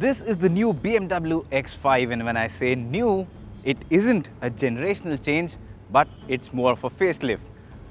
This is the new BMW X5, and when I say new, it isn't a generational change, but it's more of a facelift.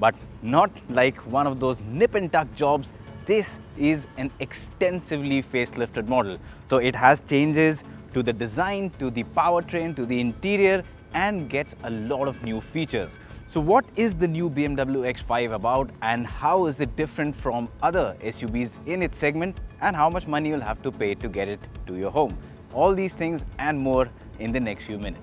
But not like one of those nip and tuck jobs. This is an extensively facelifted model. So it has changes to the design, to the powertrain, to the interior, and gets a lot of new features. So what is the new BMW X5 about, and how is it different from other SUVs in its segment, and how much money you'll have to pay to get it to your home? All these things and more in the next few minutes.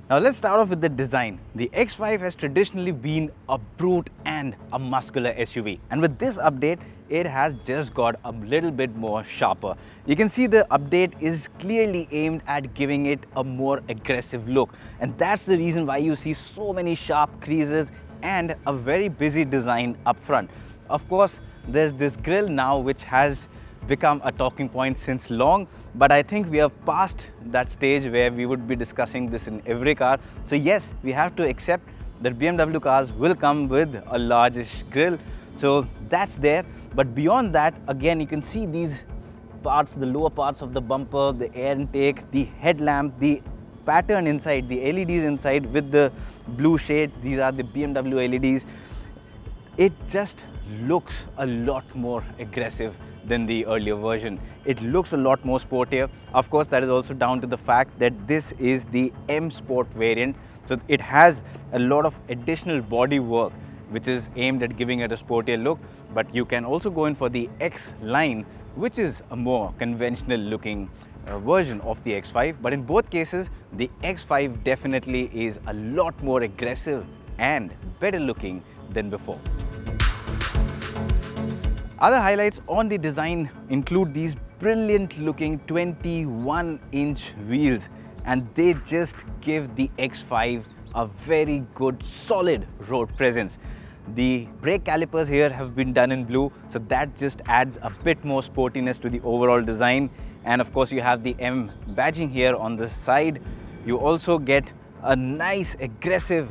Now let's start off with the design. The X5 has traditionally been a brute and a muscular SUV, and with this update it has just got a little bit more sharper. You can see the update is clearly aimed at giving it a more aggressive look, and that's the reason why you see so many sharp creases and a very busy design up front. Of course, there's this grille now which has become a talking point since long, but I think we are past that stage where we would be discussing this in every car. So yes, we have to accept that BMW cars will come with a largish grille, so that's there. But beyond that, again, you can see these parts, the lower parts of the bumper, the air intake, the headlamp, the pattern inside, the LEDs inside with the blue shade. These are the BMW LEDs. It just looks a lot more aggressive than the earlier version. It looks a lot more sportier. Of course, that is also down to the fact that this is the M Sport variant, so it has a lot of additional body work which is aimed at giving it a sportier look. But you can also go in for the X line, which is a more conventional looking version of the X5. But in both cases, the X5 definitely is a lot more aggressive and better looking than before. Other highlights on the design include these brilliant looking 21-inch wheels, and they just give the X5 a very good solid road presence. The brake calipers here have been done in blue, so that just adds a bit more sportiness to the overall design. And of course, you have the M badging here on the side. You also get a nice aggressive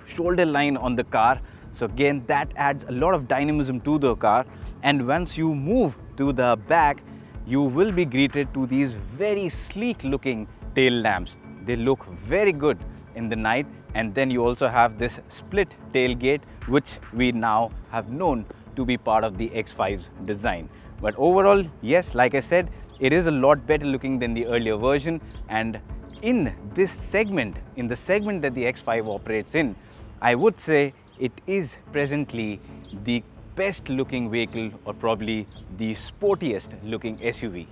shoulder line on the car. So again, that adds a lot of dynamism to the car. And once you move to the back, you will be greeted to these very sleek looking tail lamps. They look very good in the night. And then you also have this split tailgate, which we now have known to be part of the X5's design. But overall, yes, like I said, it is a lot better looking than the earlier version. And in this segment, in the segment that the X5 operates in, I would say it is presently the best looking vehicle, or probably the sportiest looking SUV.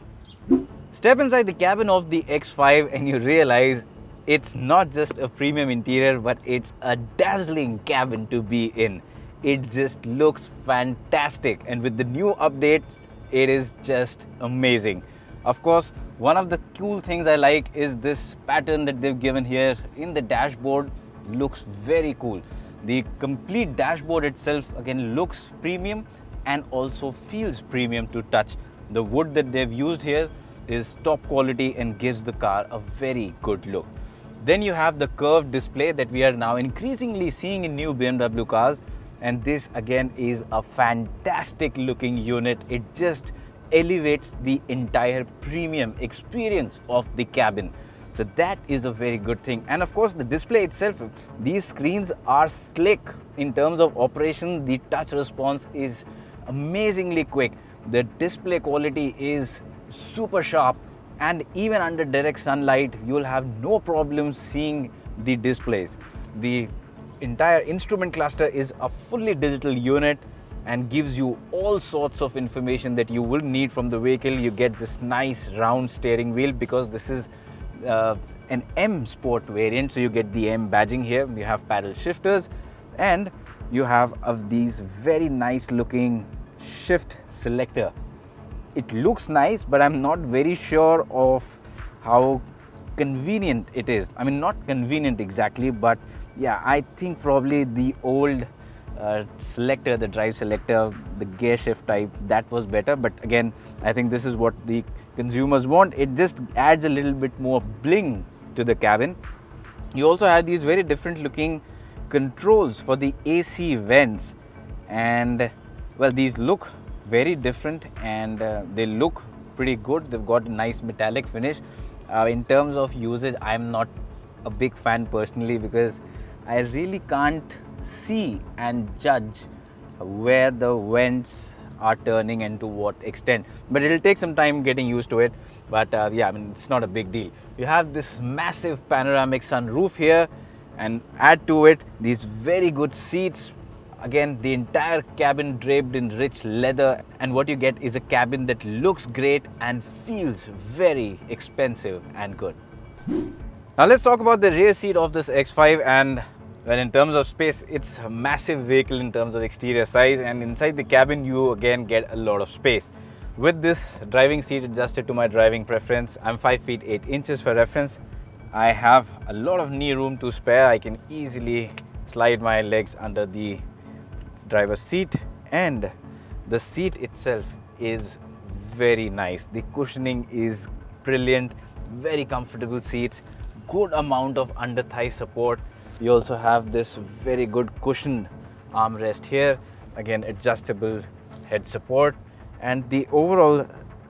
Step inside the cabin of the X5 and you realize it's not just a premium interior, but it's a dazzling cabin to be in. It just looks fantastic, and with the new updates, it is just amazing. Of course, one of the cool things I like is this pattern that they've given here in the dashboard. Looks very cool. The complete dashboard itself again looks premium and also feels premium to touch. The wood that they've used here is top quality and gives the car a very good look. Then you have the curved display that we are now increasingly seeing in new BMW cars, and this again is a fantastic looking unit. It just elevates the entire premium experience of the cabin. So that is a very good thing. And of course, the display itself, these screens are slick in terms of operation. The touch response is amazingly quick. The display quality is super sharp, and even under direct sunlight, you'll have no problem seeing the displays. The entire instrument cluster is a fully digital unit and gives you all sorts of information that you will need from the vehicle. You get this nice round steering wheel because this is an M Sport variant, so you get the M badging here. You have paddle shifters, and you have these very nice looking shift selector. It looks nice, but I'm not very sure of how convenient it is. I mean, not convenient exactly, but yeah, I think probably the old selector, the drive selector, the gear shift type, that was better. But again, I think this is what the consumers want. It just adds a little bit more bling to the cabin. You also have these very different looking controls for the AC vents, and well, these look very different and they look pretty good. They've got a nice metallic finish. In terms of usage, I'm not a big fan personally because I really can't see and judge where the vents are turning and to what extent, but it'll take some time getting used to it. But yeah, I mean, it's not a big deal. You have this massive panoramic sunroof here, and add to it these very good seats. Again, the entire cabin draped in rich leather, and what you get is a cabin that looks great and feels very expensive and good. Now let's talk about the rear seat of this X5. And well, in terms of space, it's a massive vehicle in terms of exterior size, and inside the cabin you again get a lot of space. With this driving seat adjusted to my driving preference, I'm 5 feet 8 inches for reference. I have a lot of knee room to spare. I can easily slide my legs under the driver's seat, and the seat itself is very nice. The cushioning is brilliant, very comfortable seats, good amount of under thigh support. You also have this very good cushion armrest here, again adjustable head support, and the overall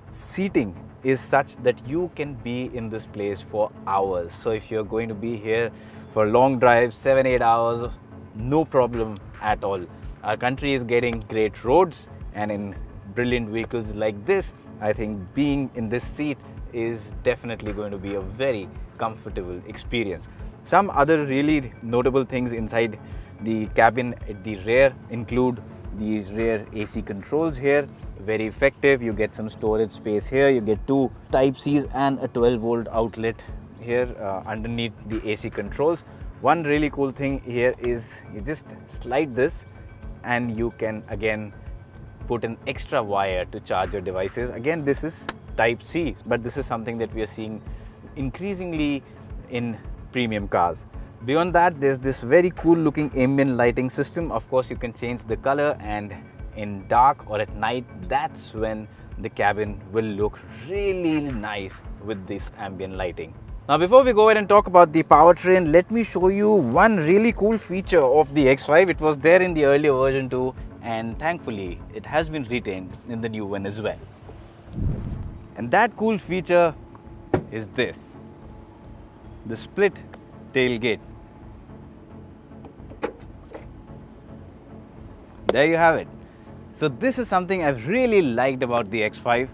seating is such that you can be in this place for hours. So if you're going to be here for long drives, 7-8 hours, no problem at all. Our country is getting great roads, and in brilliant vehicles like this, I think being in this seat is definitely going to be a very comfortable experience. Some other really notable things inside the cabin at the rear include these rear AC controls here, very effective. You get some storage space here, you get 2 Type-Cs and a 12-volt outlet here underneath the AC controls. One really cool thing here is you just slide this and you can again put an extra wire to charge your devices. Again, this is Type-C, but this is something that we are seeing increasingly in premium cars. Beyond that, there's this very cool looking ambient lighting system. Of course, you can change the color, and in dark or at night, that's when the cabin will look really nice with this ambient lighting. Now, before we go ahead and talk about the powertrain, let me show you one really cool feature of the X5. It was there in the earlier version too, and thankfully it has been retained in the new one as well. And that cool feature is this, the split tailgate. There you have it. So this is something I've really liked about the X5.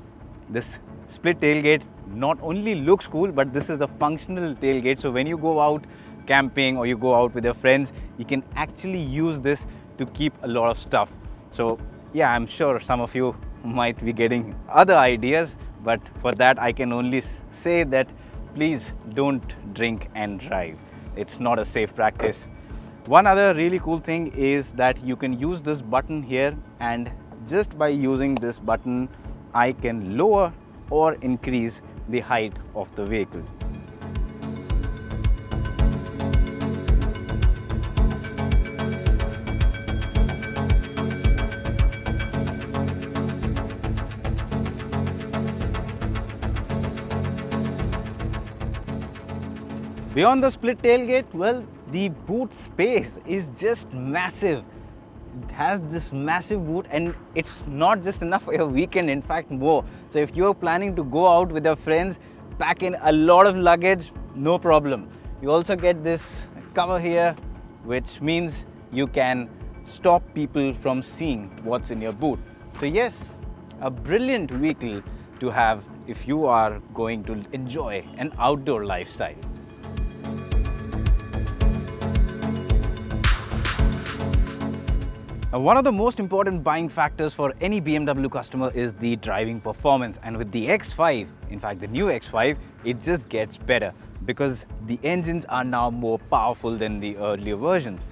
This split tailgate not only looks cool, but this is a functional tailgate. So when you go out camping or you go out with your friends, you can actually use this to keep a lot of stuff. So yeah, I'm sure some of you might be getting other ideas, but for that I can only say that please don't drink and drive. It's not a safe practice. One other really cool thing is that you can use this button here, and just by using this button I can lower or increase the height of the vehicle. Beyond the split tailgate, well, the boot space is just massive. It has this massive boot, and it's not just enough for your weekend, in fact more. So if you're planning to go out with your friends, pack in a lot of luggage, no problem. You also get this cover here, which means you can stop people from seeing what's in your boot. So yes, a brilliant vehicle to have if you are going to enjoy an outdoor lifestyle. Now, one of the most important buying factors for any BMW customer is the driving performance, and with the X5, in fact the new X5, it just gets better because the engines are now more powerful than the earlier versions.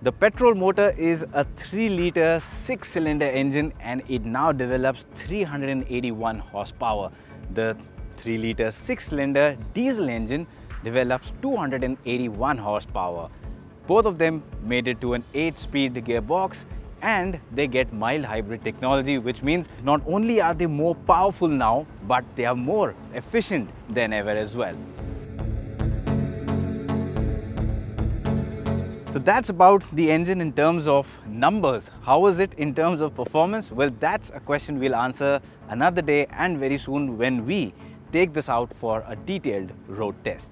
The petrol motor is a 3-litre 6-cylinder engine, and it now develops 381 horsepower. The 3-litre 6-cylinder diesel engine develops 281 horsepower. Both of them made it to an 8-speed gearbox, and they get mild hybrid technology, which means not only are they more powerful now, but they are more efficient than ever as well. So So that's about the engine in terms of numbers. How is it in terms of performance? Well, that's a question we'll answer another day and very soon when we take this out for a detailed road test.